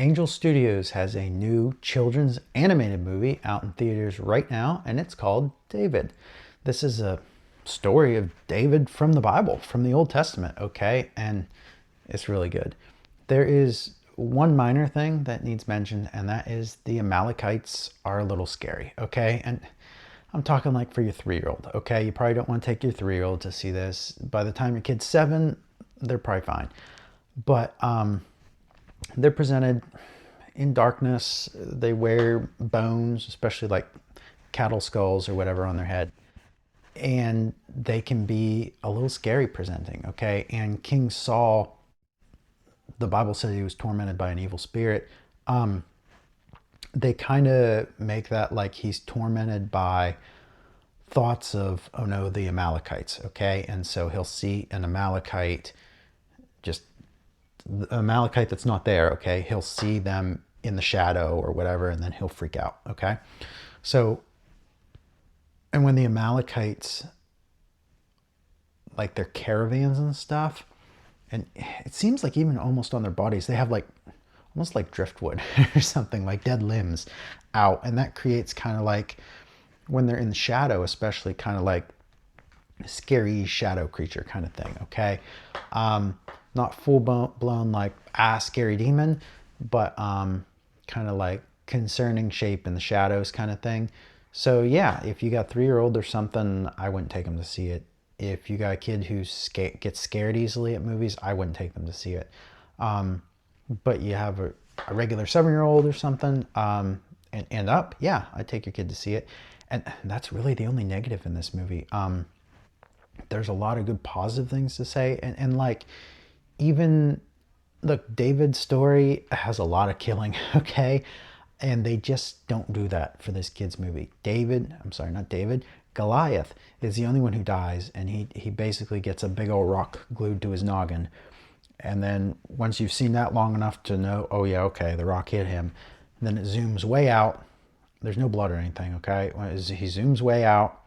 Angel Studios has a new children's animated movie out in theaters right now, and it's called David. This is a story of David from the Bible, from the Old Testament, okay? And it's really good. There is one minor thing that needs mentioned, and that is the Amalekites are a little scary, okay? And I'm talking like for your 3-year-old, okay? You probably don't want to take your 3-year-old to see this. By the time your kid's 7, they're probably fine. But they're presented in darkness. They wear bones, especially like cattle skulls or whatever on their head. And they can be a little scary presenting, okay? And King Saul, the Bible says he was tormented by an evil spirit. They kind of make that like he's tormented by thoughts of, oh no, the Amalekites, okay? And so he'll see an Amalekite, just the Amalekite that's not there, okay? He'll see them in the shadow or whatever, and then he'll freak out, okay? So, and when the Amalekites, like their caravans and stuff, and it seems like even almost on their bodies, they have like almost like driftwood or something, like dead limbs out. And that creates kind of like, when they're in the shadow, especially kind of like a scary shadow creature kind of thing, okay? Not full blown like scary demon, but kind of like concerning shape in the shadows kind of thing. So yeah, if you got 3-year-old or something, I wouldn't take them to see it. If you got a kid who gets scared easily at movies, I wouldn't take them to see it. But you have a regular 7-year-old or something, and up, yeah, I'd take your kid to see it. And that's really the only negative in this movie. There's a lot of good positive things to say, and like, even look, David's story has a lot of killing, okay? And they just don't do that for this kid's movie. Not David, Goliath is the only one who dies, and he basically gets a big old rock glued to his noggin. And then once you've seen that long enough to know, oh yeah, okay, the rock hit him, then it zooms way out. There's no blood or anything, okay? He zooms way out,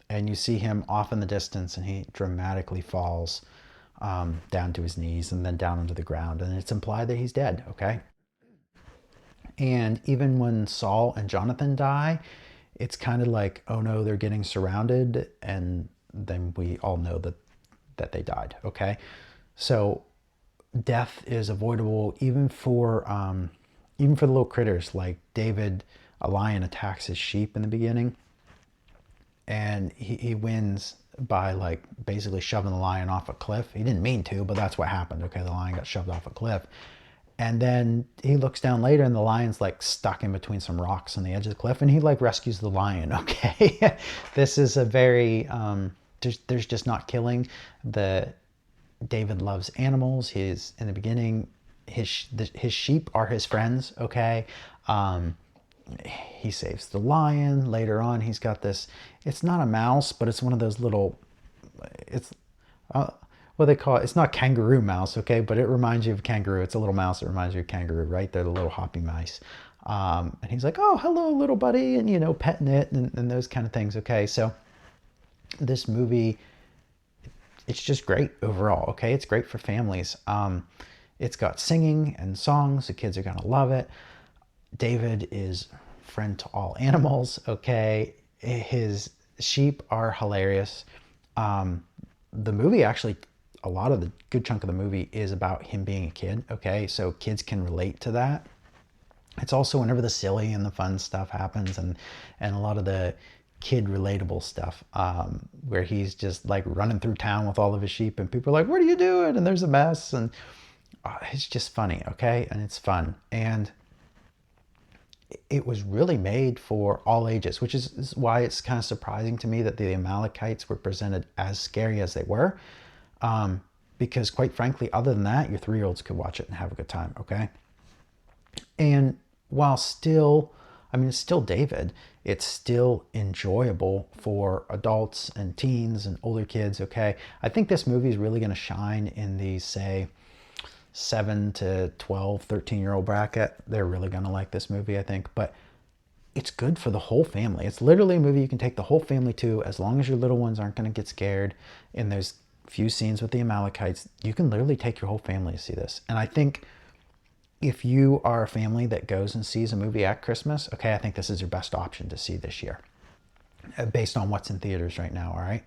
and you see him off in the distance, and he dramatically falls down to his knees and then down into the ground. And it's implied that he's dead, okay? And even when Saul and Jonathan die, it's kind of like, oh no, they're getting surrounded, and then we all know that they died, okay? So death is avoidable even for the little critters. Like David, a lion attacks his sheep in the beginning, and he wins by like basically shoving the lion off a cliff. He didn't mean to, but that's what happened, okay? The lion got shoved off a cliff. And then he looks down later, and the lion's like stuck in between some rocks on the edge of the cliff, and he like rescues the lion, okay? This is a very there's just not killing. David loves animals. In the beginning, his sheep are his friends, okay? He saves the lion. Later on, he's got this, it's not a mouse, but it's one of those little, it's what they call it. It's not kangaroo mouse, okay? But it reminds you of kangaroo. It's a little mouse that reminds you of kangaroo, right? They're the little hoppy mice. And he's like, oh, hello, little buddy, and, petting it and those kind of things, okay? So this movie, it's just great overall, okay? It's great for families. It's got singing and songs. The kids are going to love it. David is friend to all animals, okay? His sheep are hilarious. The movie actually, a lot of the good chunk of the movie is about him being a kid, okay? So kids can relate to that. It's also whenever the silly and the fun stuff happens, and a lot of the kid relatable stuff, where he's just like running through town with all of his sheep, and people are like, what are you doing? And there's a mess, and it's just funny, okay? And it's fun. And it was really made for all ages, which is why it's kind of surprising to me that the Amalekites were presented as scary as they were. Because quite frankly, other than that, your 3-year-olds could watch it and have a good time, okay? And while still, it's still David, it's still enjoyable for adults and teens and older kids, okay? I think this movie is really going to shine in the, say, 7 to 12, 13-year-old bracket. They're really going to like this movie, I think. But it's good for the whole family. It's literally a movie you can take the whole family to, as long as your little ones aren't going to get scared. And there's few scenes with the Amalekites. You can literally take your whole family to see this. And I think if you are a family that goes and sees a movie at Christmas, okay, I think this is your best option to see this year, based on what's in theaters right now. All right,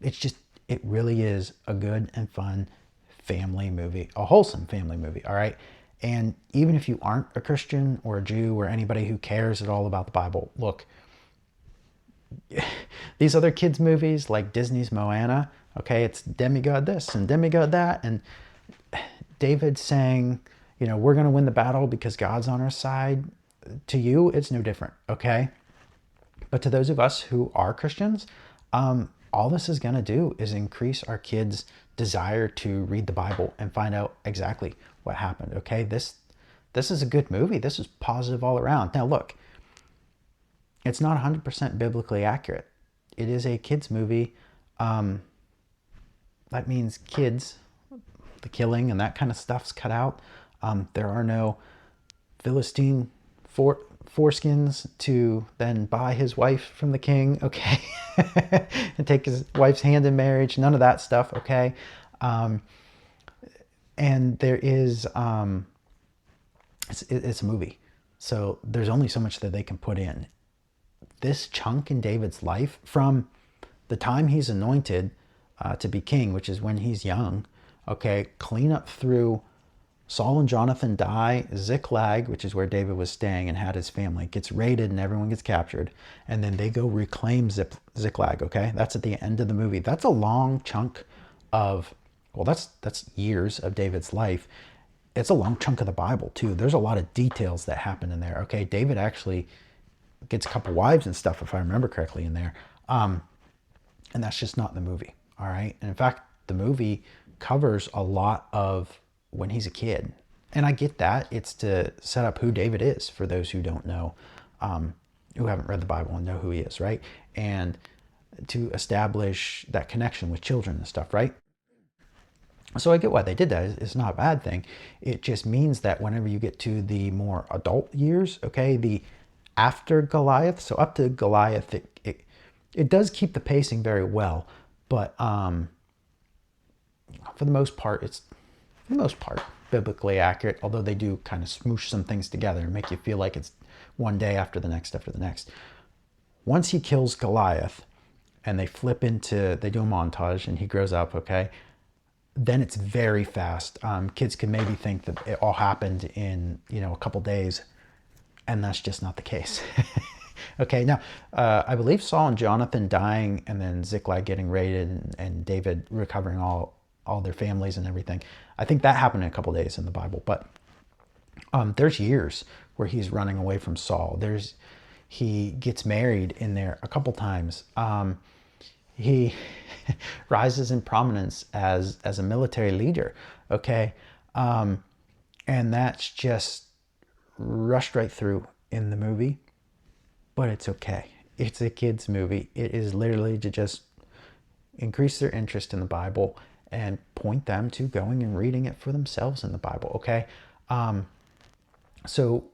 it's just, it really is a good and fun family movie, a wholesome family movie. All right, and even if you aren't a Christian or a Jew or anybody who cares at all about the Bible, look, these other kids movies like Disney's Moana, okay, it's demigod this and demigod that, and David saying, you know, we're going to win the battle because God's on our side. To you, it's no different, okay? But to those of us who are Christians, all this is going to do is increase our kids' desire to read the Bible and find out exactly what happened, okay? This is a good movie. This is positive all around. Now, look, it's not 100% biblically accurate. It is a kids movie. That means kids, the killing and that kind of stuff's cut out. There are no Philistine foreskins to then buy his wife from the king, okay? And take his wife's hand in marriage. None of that stuff, okay? And there is, it's a movie. So there's only so much that they can put in. This chunk in David's life, from the time he's anointed to be king, which is when he's young, okay, clean up through Saul and Jonathan die, Ziklag, which is where David was staying and had his family, gets raided and everyone gets captured, and then they go reclaim Ziklag, okay? That's at the end of the movie. That's a long chunk of, well, that's years of David's life. It's a long chunk of the Bible, too. There's a lot of details that happen in there, okay? David actually gets a couple wives and stuff, if I remember correctly, in there. And that's just not in the movie, all right? And in fact, the movie covers a lot of when he's a kid. And I get that. It's to set up who David is for those who don't know, who haven't read the Bible and know who he is, right? And to establish that connection with children and stuff, right? So I get why they did that. It's not a bad thing. It just means that whenever you get to the more adult years, okay, the after Goliath, so up to Goliath, it does keep the pacing very well, but for the most part, it's biblically accurate, although they do kind of smoosh some things together and make you feel like it's one day after the next after the next. Once he kills Goliath and they do a montage and he grows up, okay, then it's very fast. Kids can maybe think that it all happened in, a couple days, and that's just not the case. Okay, now, I believe Saul and Jonathan dying and then Ziklag getting raided and David recovering all their families and everything, I think that happened in a couple days in the Bible. But there's years where he's running away from Saul. He gets married in there a couple times. He rises in prominence as a military leader, okay? And that's just rushed right through in the movie, but it's okay. It's a kid's movie. It is literally to just increase their interest in the Bible and point them to going and reading it for themselves in the Bible, okay? So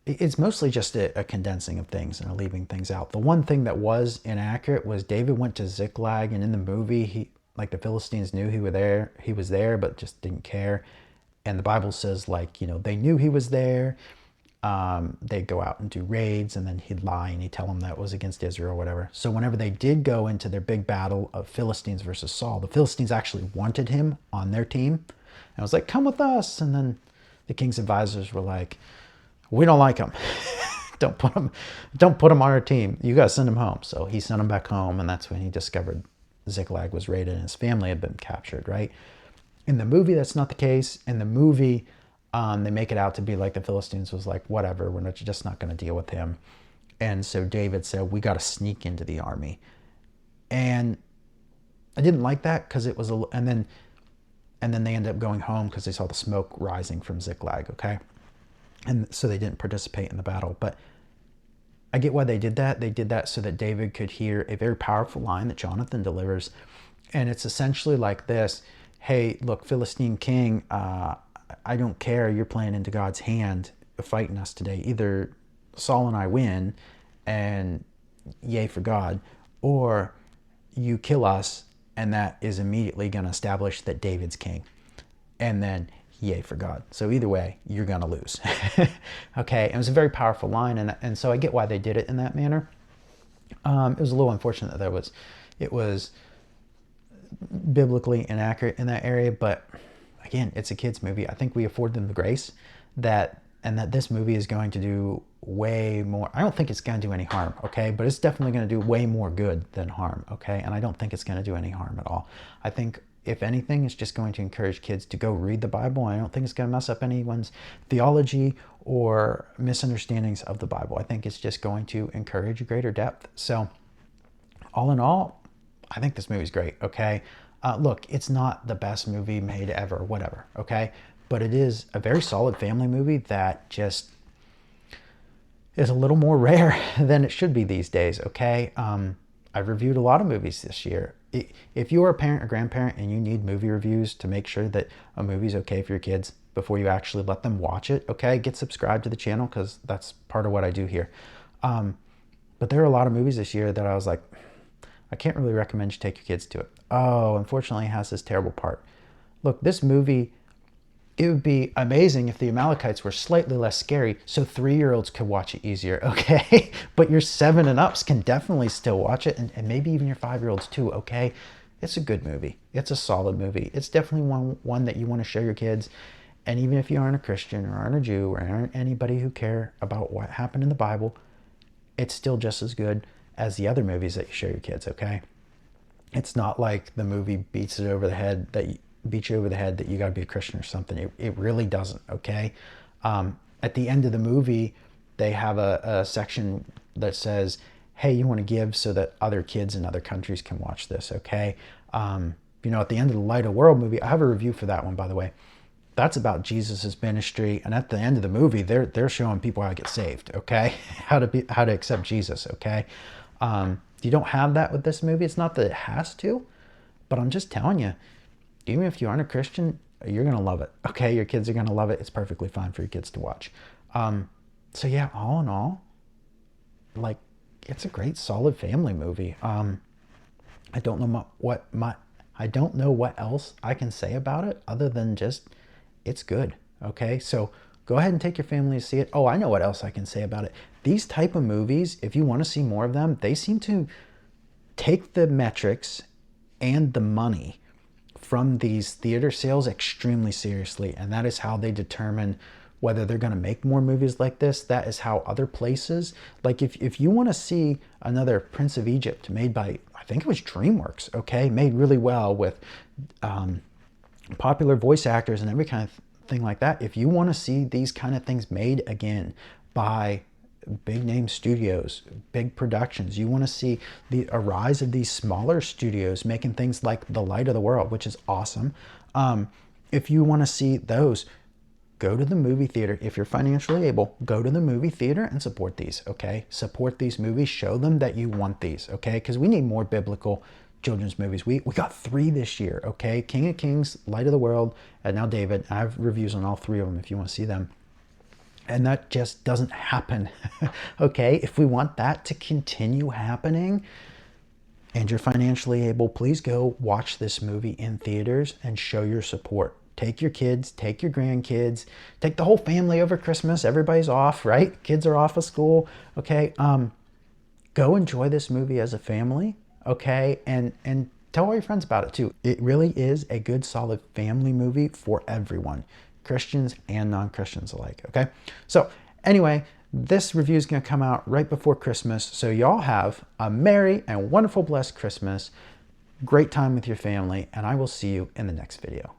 it's mostly just a condensing of things and a leaving things out. The one thing that was inaccurate was David went to Ziklag, and in the movie, the Philistines knew he was there, but just didn't care. And the Bible says, they knew he was there. They'd go out and do raids, and then he'd lie and he'd tell them that it was against Israel or whatever. So whenever they did go into their big battle of Philistines versus Saul, the Philistines actually wanted him on their team. And I was like, come with us. And then the king's advisors were like, we don't like him. Don't put him on our team. You guys send him home. So he sent him back home, and that's when he discovered Ziklag was raided and his family had been captured, right? In the movie, that's not the case. In the movie, they make it out to be like the Philistines was like, whatever, we're just not going to deal with him. And so David said, we got to sneak into the army. And I didn't like that because it was and then they ended up going home because they saw the smoke rising from Ziklag, okay? And so they didn't participate in the battle. But I get why they did that. They did that so that David could hear a very powerful line that Jonathan delivers. And it's essentially like this: hey, look, Philistine king, I don't care. You're playing into God's hand fighting us today. Either Saul and I win and yay for God, or you kill us, and that is immediately going to establish that David's king. and then yay for God. So either way, you're going to lose. Okay. It was a very powerful line. And so I get why they did it in that manner. It was a little unfortunate that it was biblically inaccurate in that area, but again, it's a kid's movie. I think we afford them the grace that this movie is going to do way more. I don't think it's going to do any harm, okay? But it's definitely going to do way more good than harm, okay? And I don't think it's going to do any harm at all. I think, if anything, it's just going to encourage kids to go read the Bible. I don't think it's going to mess up anyone's theology or misunderstandings of the Bible. I think it's just going to encourage greater depth. So, all in all, I think this movie's great, okay? Look, it's not the best movie made ever, whatever, okay? But it is a very solid family movie that just is a little more rare than it should be these days, okay? I've reviewed a lot of movies this year. If you are a parent or grandparent and you need movie reviews to make sure that a movie's okay for your kids before you actually let them watch it, okay, get subscribed to the channel because that's part of what I do here. But there are a lot of movies this year that I was like, I can't really recommend you take your kids to it. Oh, unfortunately, it has this terrible part. Look, this movie, it would be amazing if the Amalekites were slightly less scary so 3-year-olds could watch it easier, okay? But your 7 and ups can definitely still watch it, and maybe even your 5-year-olds too, okay? It's a good movie. It's a solid movie. It's definitely one that you want to show your kids. And even if you aren't a Christian or aren't a Jew or aren't anybody who care about what happened in the Bible, it's still just as good as the other movies that you show your kids, okay? It's not like the movie beats you over the head that you got to be a Christian or something. It really doesn't, okay? At the end of the movie, they have a section that says, hey, you want to give so that other kids in other countries can watch this, okay? You know, at the end of the Light of the World movie, I have a review for that one, by the way. That's about Jesus's ministry, and at the end of the movie, they're showing people how to get saved, okay? How to accept Jesus, okay? You don't have that with this movie. It's not that it has to, but I'm just telling you, even if you aren't a Christian, you're going to love it. Okay, your kids are going to love it. It's perfectly fine for your kids to watch. So yeah, all in all, like, it's a great, solid family movie. I don't know what else I can say about it other than just it's good. Okay, so go ahead and take your family to see it. Oh, I know what else I can say about it. These type of movies, if you want to see more of them, they seem to take the metrics and the money from these theater sales extremely seriously, and that is how they determine whether they're going to make more movies like this. That is how other places, like if you want to see another Prince of Egypt made by, I think it was DreamWorks, okay, made really well with popular voice actors and every kind of thing like that, if you want to see these kind of things made again by big name studios, big productions, you want to see a rise of these smaller studios making things like The Light of the World, which is awesome. If you want to see those, go to the movie theater. If you're financially able, go to the movie theater and support these, okay? Support these movies. Show them that you want these, okay? Because we need more biblical children's movies. We got 3 this year, okay? King of Kings, Light of the World, and now David. I have reviews on all 3 of them if you want to see them. And that just doesn't happen, okay? If we want that to continue happening and you're financially able, please go watch this movie in theaters and show your support. Take your kids, take your grandkids, take the whole family over Christmas. Everybody's off, right? Kids are off of school, okay? Go enjoy this movie as a family, okay? And tell all your friends about it too. It really is a good, solid family movie for everyone. Christians and non-Christians alike, okay? So anyway, this review is going to come out right before Christmas, so y'all have a merry and wonderful, blessed Christmas, great time with your family, and I will see you in the next video.